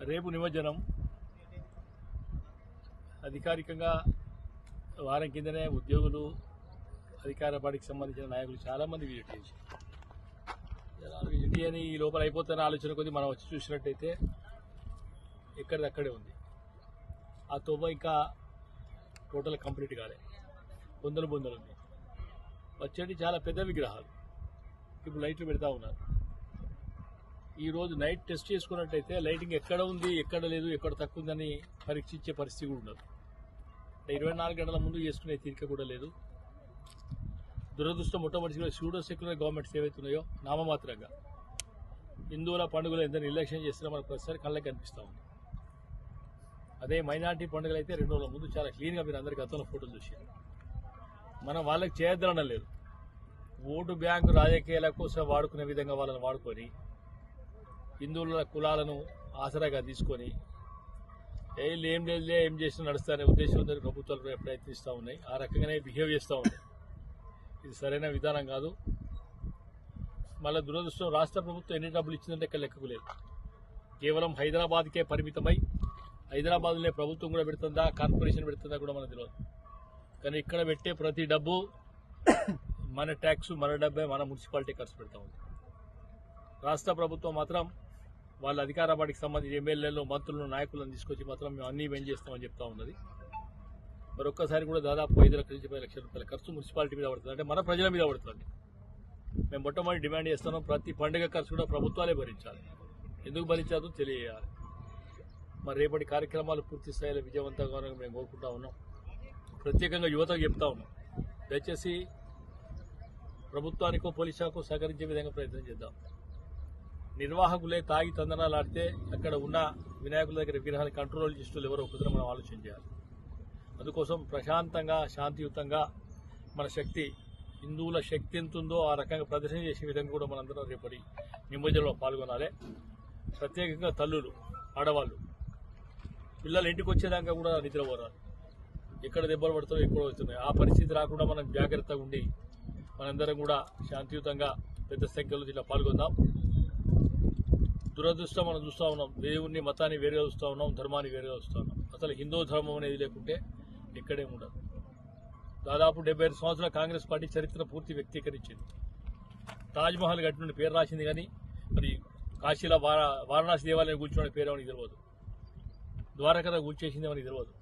రేపు నిమజ్జనం అధికారికంగా వారం కిందనే ఉద్యోగులు అధికార పార్టీకి సంబంధించిన నాయకులు చాలామంది విజిట్ చేశారు. విజిట్ అని ఈ లోపల అయిపోతున్న ఆలోచన కొద్ది మనం వచ్చి చూసినట్టయితే ఎక్కడిది అక్కడే ఉంది. ఆ తోబ ఇంకా టోటల్ కంప్లీట్ కాలే, బొందలు ఉంది. వచ్చేటి చాలా పెద్ద విగ్రహాలు ఇప్పుడు లైట్లు పెడతా ఉన్నారు. ఈరోజు నైట్ టెస్ట్ చేసుకున్నట్టయితే లైటింగ్ ఎక్కడ ఉంది, ఎక్కడ లేదు, ఎక్కడ తక్కువ ఉందని పరీక్షించే పరిస్థితి కూడా ఉండదు. 24 గంటల ముందు చేసుకునే తీరిక కూడా లేదు. దురదృష్టం మొట్టమొదటిగా సూడో సెక్యులర్ గవర్నమెంట్స్ ఏవైతున్నాయో నామమాత్రంగా హిందువుల పండుగలు ఎంత నిర్లక్ష్యం చేస్తారో మనకు ప్రతిసారి కళ్ళకి కనిపిస్తూ ఉంది. అదే మైనార్టీ పండుగలు అయితే 2 రోజుల ముందు చాలా క్లీన్గా మీరు అందరికీ గతంలో ఫోటోలు చూసారు. మనం వాళ్ళకి చేయొద్దనడం లేదు. ఓటు బ్యాంకు రాజకీయాల కోసం వాడుకునే విధంగా వాళ్ళని వాడుకొని హిందువుల కులాలను ఆసరాగా తీసుకొని ఏం లేదులే ఏం చేసినా నడుస్తారనే ఉద్దేశంతో ప్రభుత్వాలు ప్రయత్నిస్తూ ఉన్నాయి. ఆ రకంగానే బిహేవ్ చేస్తూ ఉన్నాయి. ఇది సరైన విధానం కాదు. మళ్ళీ దురదృష్టం రాష్ట్ర ప్రభుత్వం ఎన్ని డబ్బులు ఇచ్చిందంటే ఇక్కడ లెక్కకు లేదు. కేవలం హైదరాబాద్కే పరిమితమై హైదరాబాద్లో ప్రభుత్వం కూడా పెడుతుందా, కార్పొరేషన్ పెడుతుందా కూడా మనకు తెలియదు. కానీ ఇక్కడ పెట్టే ప్రతి డబ్బు మన ట్యాక్స్, మన డబ్బే మన మున్సిపాలిటీ ఖర్చు పెడతా ఉంది. రాష్ట్ర ప్రభుత్వం మాత్రం వాళ్ళ అధికార పార్టీకి సంబంధించి ఎమ్మెల్యేలు, మంత్రులను, నాయకులను తీసుకొచ్చి మాత్రం మేము అన్నీ ఏం చేస్తామని చెప్తా ఉన్నది. మరొక్కసారి కూడా దాదాపు 5 లక్షల నుంచి 10 లక్షల రూపాయల ఖర్చు మున్సిపాలిటీ మీద పడుతుంది, అంటే మన ప్రజల మీద పడుతుంది. మేము మొట్టమొదటి డిమాండ్ చేస్తున్నాం, ప్రతి పండుగ ఖర్చు కూడా ప్రభుత్వాలే భరించాలి. ఎందుకు భరించాలో తెలియజేయాలి. మరి రేపటి కార్యక్రమాలు పూర్తి స్థాయిలో విజయవంతంగా మేము కోరుకుంటా ఉన్నాం. ప్రత్యేకంగా యువతకు చెప్తా ఉన్నాం, దయచేసి ప్రభుత్వానికో పోలీస్ శాఖకు సహకరించే విధంగా ప్రయత్నం చేద్దాం. నిర్వాహకులే తాగి తందనాలాడితే అక్కడ ఉన్న వినాయకుల దగ్గర విగ్రహాన్ని కంట్రోల్ చేస్తూ ఎవరో ఒకరు మనం ఆలోచన చేయాలి. అందుకోసం ప్రశాంతంగా, శాంతియుతంగా మన శక్తి, హిందువుల శక్తి ఎంత ఉందో ఆ రకంగా ప్రదర్శన చేసే విధంగా కూడా మనందరం రేపటి నిమజ్జనంలో పాల్గొనాలి. ప్రత్యేకంగా తల్లులు, ఆడవాళ్ళు, పిల్లలు ఇంటికి వచ్చేదాకా కూడా నిద్రపోరాలి. ఎక్కడ దెబ్బలు పడుతారో ఎక్కడ వస్తున్నాయి ఆ పరిస్థితి రాకుండా మనం జాగ్రత్తగా ఉండి మనందరం కూడా శాంతియుతంగా పెద్ద సంఖ్యలో ఇట్లా పాల్గొందాం. దురదృష్టం మనం చూస్తూ ఉన్నాం, దేవుణ్ణి, మతాన్ని వేరుగా చూస్తూ ఉన్నాం, ధర్మాన్ని వేరుగా చూస్తూ ఉన్నాం. అసలు హిందూ ధర్మం అనేది లేకుంటే ఎక్కడే ఉండదు. దాదాపు 75 సంవత్సరాల కాంగ్రెస్ పార్టీ చరిత్ర పూర్తి వ్యక్తీకరించింది. తాజ్మహల్ కట్టిన పేరు రాసింది, కానీ మరి కాశీలో వారణాసి దేవాలయం కూర్చోని పేరు అని తెలియదు, ద్వారకలో కూర్చేసింది అని తెలియదు.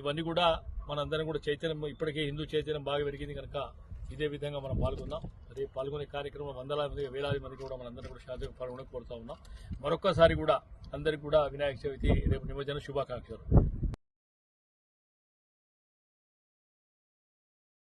ఇవన్నీ కూడా మనందరం కూడా చైతన్యం, ఇప్పటికే హిందూ చైతన్యం బాగా పెరిగింది కనుక ఇదే విధంగా మనం పాల్గొందాం. రేపు పాల్గొనే కార్యక్రమం వందలాది మంది, వేలాది మంది కూడా మనందరం కూడా శాంతిగా పాల్గొనక కోరుతా ఉన్నాం. మరొక్కసారి కూడా అందరికీ కూడా వినాయక చవితి, రేపు నిమజ్జన శుభాకాంక్షలు.